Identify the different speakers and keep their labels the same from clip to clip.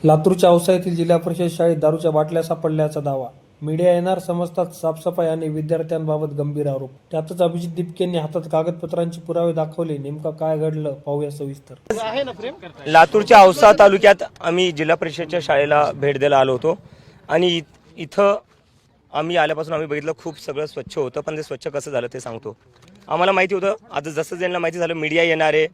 Speaker 1: लातूरच्या औसा येथील जिल्हा परिषद शाळेत दारूच्या बाटल्या सापडल्याचा दावा. मीडिया येणार समजताच साफसफाई आणि विद्यार्थ्यांबाबत गंभीर आरोप. त्यातच अभिजित दिपकेंनी हातात कागदपत्रांचे पुरावे दाखवले. नेमकं काय घडलं पाहूया सविस्तर.
Speaker 2: लातूरच्या औसा तालुक्यात आम्ही जिल्हा परिषदच्या शाळेला भेट द्यायला आलो होतो आणि इथं आम्ही आल्यापासून आम्ही बघितलं खूप सगळं स्वच्छ होतं, पण ते स्वच्छ कसं झालं ते सांगतो. आम्हाला माहिती होतं, आता जसं ज्यांना माहिती झालं मीडिया येणार आहे,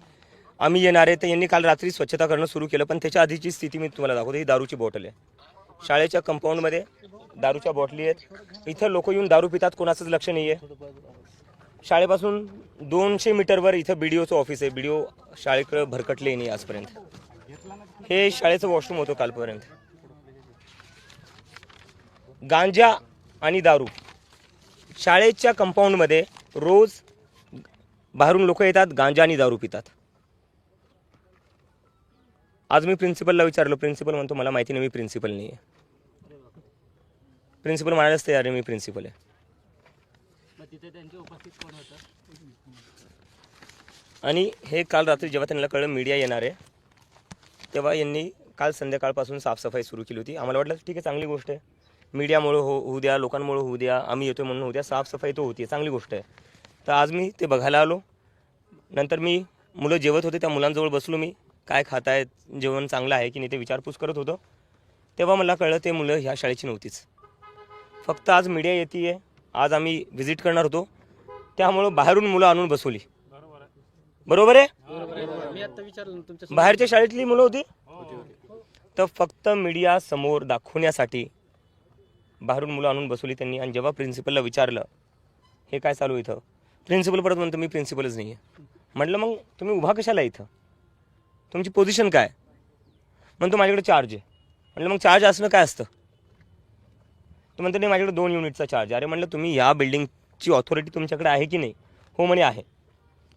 Speaker 2: आम्ही येणार आहे, तर यांनी काल रात्री स्वच्छता करणं सुरू केलं. पण त्याच्या आधीची स्थिती मी तुम्हाला दाखवतो. ही दारूची बॉटल आहे. शाळेच्या कंपाऊंडमध्ये दारूच्या बॉटली आहेत. इथं लोक येऊन दारू पितात, कोणाचंच लक्ष नाही आहे. शाळेपासून 200 मीटरवर इथं BDOचं ऑफिस आहे. BDO शाळेकडे भरकटले नाही आजपर्यंत. हे शाळेचं वॉशरूम होतं कालपर्यंत. गांजा आणि दारू शाळेच्या कंपाऊंडमध्ये रोज बाहेरून लोक येतात, गांजा आणि दारू पितात. आज मी प्रिन्सिपलला विचारलं, प्रिन्सिपल म्हणतो मला माहिती नाही, मी प्रिन्सिपल नाही आहे. प्रिन्सिपल म्हणायलाच तयार आहे मी प्रिन्सिपल आहे. आणि हे काल रात्री जेव्हा त्यांना कळलं मीडिया येणार आहे, तेव्हा यांनी काल संध्याकाळपासून साफसफाई सुरू केली होती. आम्हाला वाटलं ठीक आहे, चांगली गोष्ट आहे, मीडियामुळे होऊ द्या, लोकांमुळे होऊ द्या, आम्ही येतोय म्हणून होऊ द्या, साफसफाई तो होती, चांगली गोष्ट आहे. तर आज मी ते बघायला आलो. नंतर मी मुलं जेवत होते, त्या मुलांजवळ बसलो. मी काय खात आहेत, जेवण चांगलं आहे की नाही ते विचारपूस करत होतो. तेव्हा मला कळलं ते मुलं ह्या शाळेची नव्हतीच. फक्त आज मीडिया येते आहे, आज आम्ही व्हिजिट करणार होतो, त्यामुळं बाहेरून मुलं आणून बसवली. बरोबर आहे? बाहेरच्या शाळेतली मुलं होती. तर फक्त मीडिया समोर दाखवण्यासाठी बाहेरून मुलं आणून बसवली त्यांनी. आणि जेव्हा प्रिन्सिपलला विचारलं हे काय चालू इथं, प्रिन्सिपल परत म्हणतो मी प्रिन्सिपलच नाही आहे. म्हटलं मग तुम्ही उभा कशाला इथं, तुमची पोझिशन काय? म्हणतो माझ्याकडे चार्ज आहे. म्हटलं मग चार्ज असणं काय असतं? तो म्हणतो नाही माझ्याकडे 2 युनिटचा चार्ज. अरे म्हटलं तुम्ही या बिल्डिंगची ऑथॉरिटी तुमच्याकडे आहे की नाही? हो म्हणे आहे.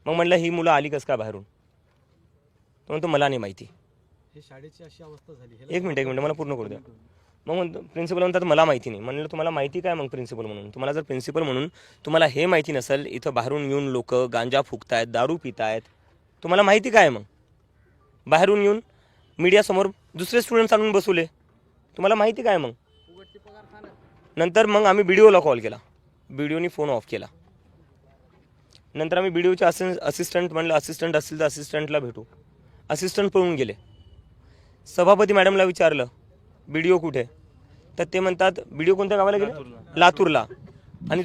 Speaker 2: मग म्हटलं ही मुलं आली कसं काय बाहेरून? तो म्हणतो मला नाही माहिती.
Speaker 1: हे शाळेची अशी अवस्था झाली.
Speaker 2: एक मिनिट मला पूर्ण करू द्या. मग म्हणतो प्रिन्सिपल म्हणतात मला माहिती नाही. म्हणलं तुम्हाला माहिती काय मग प्रिन्सिपल म्हणून? तुम्हाला जर प्रिन्सिपल म्हणून तुम्हाला हे माहिती नसेल इथं बाहेरून येऊन लोक गांजा फुकतायत, दारू पितायत, तुम्हाला माहिती काय? मग बाहेरून येऊन मीडियासमोर दुसरे स्टुडंट्स आणून बसवले, तुम्हाला माहिती काय? मग नंतर मग आम्ही BDOला कॉल केला. BDOनी फोन ऑफ केला. नंतर आम्ही BDOचे असिस्टंट म्हणलं असिस्टंट असतील तर असिस्टंटला भेटू. असिस्टंट पळून गेले. सभापती मॅडमला विचारलं BDO कुठे? तर ते म्हणतात BDO कोणत्या गावाला गेले? लातूरला. आणि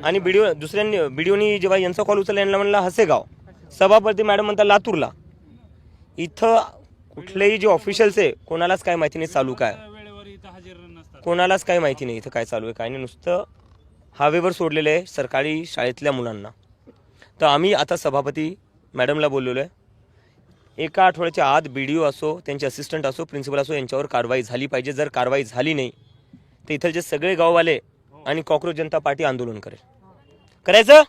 Speaker 2: आणि दुसऱ्यांनी BDOनी जेव्हा यांचा कॉल उचलला यांना म्हणला हसेगाव. सभापती मॅडम म्हणतात लातूरला. इथं कुठलेही जे ऑफिशियल्स आहे कोणालाच काय माहिती नाही चालू काय, कोणालाच काय माहिती नाही इथं काय चालू आहे काय नाही. नुसतं हवेवर सोडलेलं आहे सरकारी शाळेतल्या मुलांना. तर आम्ही आता सभापती मॅडमला बोललेलो आहे, एका आठवड्याच्या आत BDO असो, त्यांचे असिस्टंट असो, प्रिन्सिपल असो, यांच्यावर कारवाई झाली पाहिजे. जर कारवाई झाली नाही तर इथं जे सगळे गाववाले आणि कॉक्रोच जनता पार्टी आंदोलन करेल. करायचं?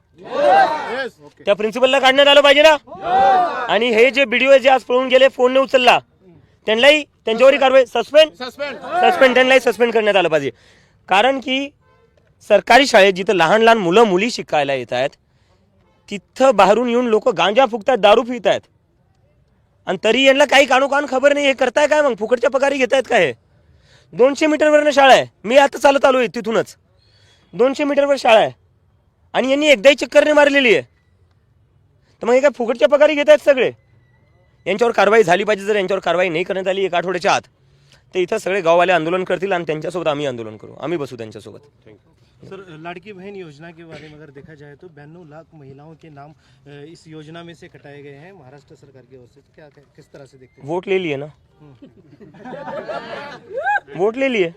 Speaker 2: त्या प्रिन्सिपलला काढण्यात आलं पाहिजे ना. आणि हे जे BDO जे आज पळून गेले, फोन न उचलला, त्यांनाही त्यांच्यावरही कारवाई सस्पेंड त्यांनाही सस्पेंड करण्यात आलं पाहिजे. कारण की सरकारी शाळेत जिथं लहान लहान मुलं मुली शिकायला येत आहेत तिथं बाहेरून येऊन लोक गांजा फुकतात, दारू पित आहेत, आणि तरी यांना काही कानोकान खबर नाही. हे करताय काय? मग फुकटच्या पगारी घेत आहेत काय? 200 मीटरवरनं शाळा आहे. मी आता चालत आलो आहे तिथूनच. 200 मीटरवर शाळा आहे आणि यांनी एकदाही चक्कर मारलेली आहे. तर मग हे काय फुकटच्या पगारी घेत आहेत सगळे? यांच्यावर कारवाई झाली पाहिजे. जर यांच्यावर कारवाई नाही करण्यात आली 1 आठवड्याच्या आत तर इथं सगळे गाववाले आंदोलन करतील आणि त्यांच्यासोबत आम्ही आंदोलन करू, आम्ही बसू त्यांच्यासोबत.
Speaker 3: सर, लाड़की बहन योजना के बारे में अगर देखा जाए तो 92 लाख महिलाओं के नाम इस योजना में से कटाए गए हैं महाराष्ट्र सरकार की ओर से. तो क्या किस तरह से देखते हैं?
Speaker 2: वोट ले लिए ना, वोट ले लिए,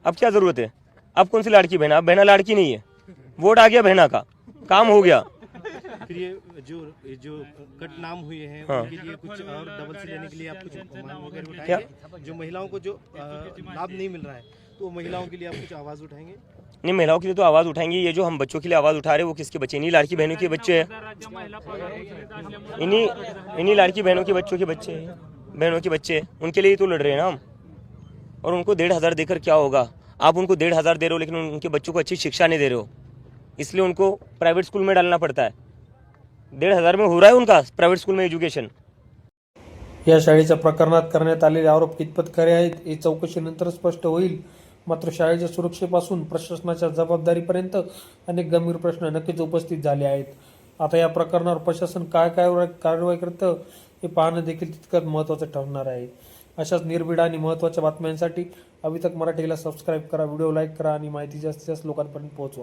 Speaker 2: अब क्या जरूरत है? अब कौन सी लाड़की बहना? अब बहना लाड़की नहीं है, वोट आ गया बहना का, काम हो गया.
Speaker 3: फिर ये जो कट नाम हुए हैं उनके लिए कुछ और डबल से लेने के लिए आप कुछ मांग वगैरह उठाएंगे? जो महिलाओं को जो लाभ नहीं मिल रहा है तो महिलाओं के लिए आप कुछ आवाज उठाएंगे?
Speaker 2: नहीं, महिलाओं के लिए तो आवाज़ उठाएंगे. ये जो हम बच्चों के लिए आवाज़ उठा रहे हैं वो किसके बच्चे? इन्हीं लाड़की बहनों के बच्चे हैं. इन्हीं लाड़की बहनों के बच्चों के बच्चे हैं, बहनों के बच्चे, उनके लिए ही तो लड़ रहे हैं ना हम. और उनको 1,500 देकर क्या होगा? आप उनको 1,500 दे रहे हो लेकिन उनके बच्चों को अच्छी शिक्षा नहीं दे रहे हो, इसलिए उनको प्राइवेट स्कूल में डालना पड़ता है. 1,500 में हो रहा है उनका प्राइवेट स्कूल में एजुकेशन.
Speaker 1: या शाळेच्या प्रकरणात करण्यात आलेले आरोप कितपत खरे आहेत हे चौकशीनंतर स्पष्ट होईल. मात्र शाळेच्या सुरक्षेपासून प्रशासनाच्या जबाबदारीपर्यंत अनेक गंभीर प्रश्न नक्कीच उपस्थित झाले आहेत. आता या प्रकरणावर प्रशासन काय कारवाई करतं हे पाहणं देखील तितकंच महत्त्वाचं ठरणार आहे. अशाच निर्भीड आणि महत्त्वाच्या बातम्यांसाठी अभी तक मराठीला सबस्क्राईब करा, व्हिडिओ लाईक करा आणि माहिती जास्तीत जास्त लोकांपर्यंत पोहोचवा.